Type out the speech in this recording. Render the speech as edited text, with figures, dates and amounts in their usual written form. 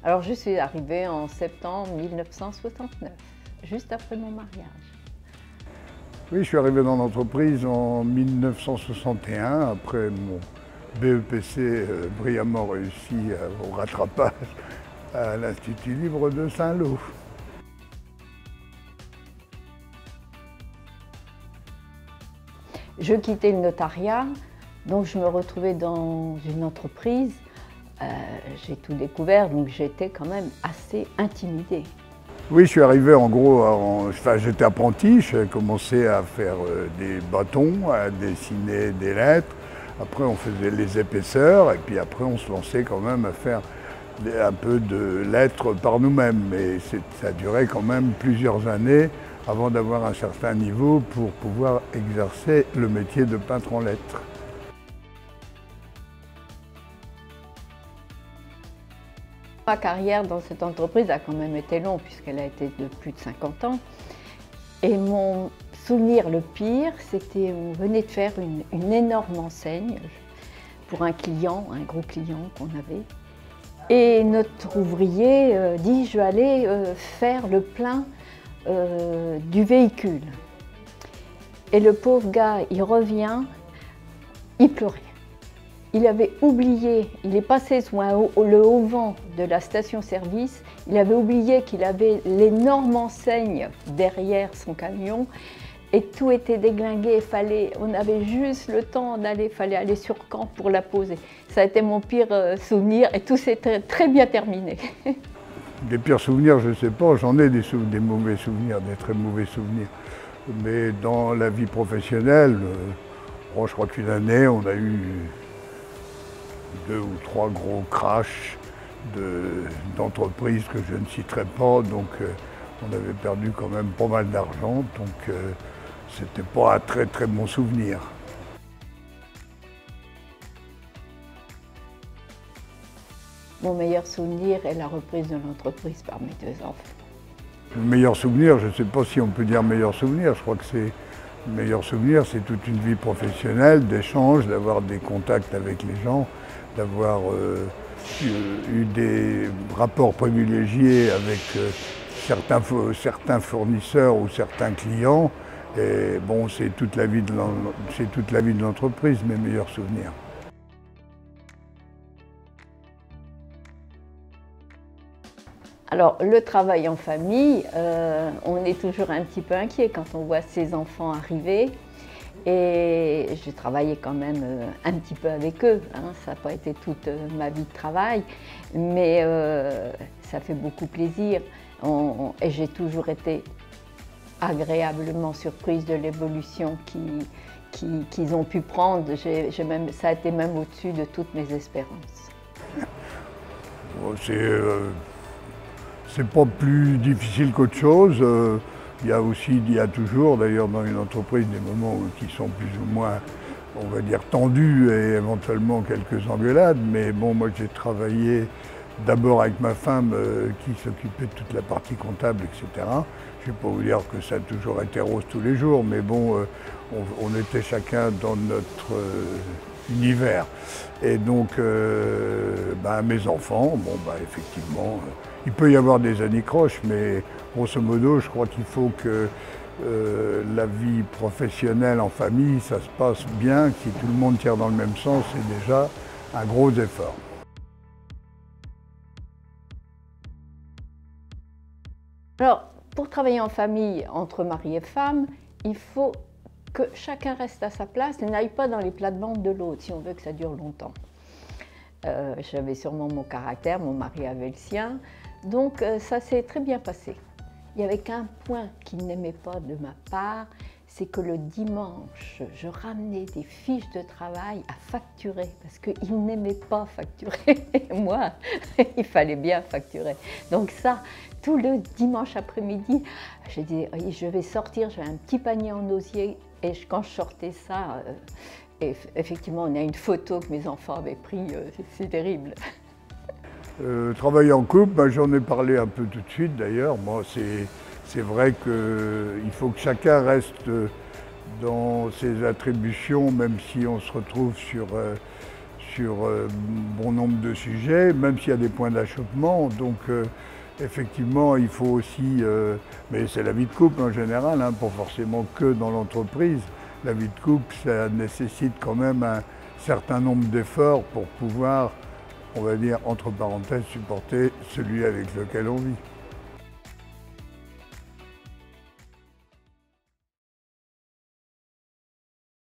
Alors je suis arrivée en septembre 1969, juste après mon mariage. Oui, je suis arrivé dans l'entreprise en 1961, après mon BEPC brillamment réussi au rattrapage à l'Institut libre de Saint-Lô. Je quittais le notariat, donc je me retrouvais dans une entreprise. J'ai tout découvert, donc j'étais quand même assez intimidée. Oui, je suis arrivé en gros, j'étais apprenti, j'ai commencé à faire des bâtons, à dessiner des lettres. Après, on faisait les épaisseurs et puis après, on se lançait quand même à faire un peu de lettres par nous-mêmes. Mais ça durait quand même plusieurs années avant d'avoir un certain niveau pour pouvoir exercer le métier de peintre en lettres. Ma carrière dans cette entreprise a quand même été longue puisqu'elle a été de plus de 50 ans. Et mon souvenir le pire, c'était on venait de faire une énorme enseigne pour un client, un gros client qu'on avait. Et notre ouvrier dit, je vais aller faire le plein du véhicule. Et le pauvre gars, il revient, il pleurait. Il avait oublié, il est passé sous le haut-vent de la station-service, il avait oublié qu'il avait l'énorme enseigne derrière son camion et tout était déglingué, on avait juste le temps d'aller, il fallait aller sur Caen pour la poser. Ça a été mon pire souvenir et tout s'est très bien terminé. Des pires souvenirs, je ne sais pas, j'en ai des mauvais souvenirs, des très mauvais souvenirs. Mais dans la vie professionnelle, je crois qu'une année, on a eu 2 ou 3 gros crashs d'entreprises que je ne citerai pas, donc on avait perdu quand même pas mal d'argent, donc c'était pas un très très bon souvenir. Mon meilleur souvenir est la reprise de l'entreprise par mes 2 enfants. Le meilleur souvenir, je ne sais pas si on peut dire meilleur souvenir, je crois que le meilleur souvenir, c'est toute une vie professionnelle, d'échange, d'avoir des contacts avec les gens, d'avoir eu des rapports privilégiés avec certains fournisseurs ou certains clients. Et bon, c'est toute la vie de l'entreprise, mes meilleurs souvenirs. Alors, le travail en famille, on est toujours un petit peu inquiet quand on voit ses enfants arriver. Et j'ai travaillé quand même un petit peu avec eux, hein. Ça n'a pas été toute ma vie de travail, mais ça fait beaucoup plaisir. Et j'ai toujours été agréablement surprise de l'évolution qu'ils ont pu prendre. Ça a été même au-dessus de toutes mes espérances. C'est pas plus difficile qu'autre chose. Il y a toujours d'ailleurs dans une entreprise des moments qui sont plus ou moins, on va dire, tendus et éventuellement quelques engueulades. Mais bon, moi j'ai travaillé d'abord avec ma femme qui s'occupait de toute la partie comptable, etc. Je ne vais pas vous dire que ça a toujours été rose tous les jours, mais bon, on était chacun dans notre univers. Et donc, mes enfants, effectivement, il peut y avoir des anicroches, mais grosso modo, je crois qu'il faut que la vie professionnelle en famille, ça se passe bien, si tout le monde tire dans le même sens, c'est déjà un gros effort. Alors, pour travailler en famille entre mari et femme, il faut que chacun reste à sa place et n'aille pas dans les plates-bandes de l'autre si on veut que ça dure longtemps. J'avais sûrement mon caractère, mon mari avait le sien, donc ça s'est très bien passé. Il n'y avait qu'un point qu'il n'aimait pas de ma part, c'est que le dimanche, je ramenais des fiches de travail à facturer, parce qu'il n'aimait pas facturer. Moi, il fallait bien facturer. Donc ça, tout le dimanche après-midi, j'ai dit, je vais sortir, j'avais un petit panier en osier, et quand je sortais ça, effectivement, on a une photo que mes enfants avaient prise, c'est terrible. Travailler en couple, j'en ai parlé un peu tout de suite d'ailleurs. Moi, c'est vrai qu'il faut que chacun reste dans ses attributions, même si on se retrouve sur sur bon nombre de sujets, même s'il y a des points d'achoppement. Donc effectivement, il faut aussi, mais c'est la vie de couple en général, hein, pas forcément que dans l'entreprise. La vie de couple, ça nécessite quand même un certain nombre d'efforts pour pouvoir, on va dire, entre parenthèses, supporter celui avec lequel on vit.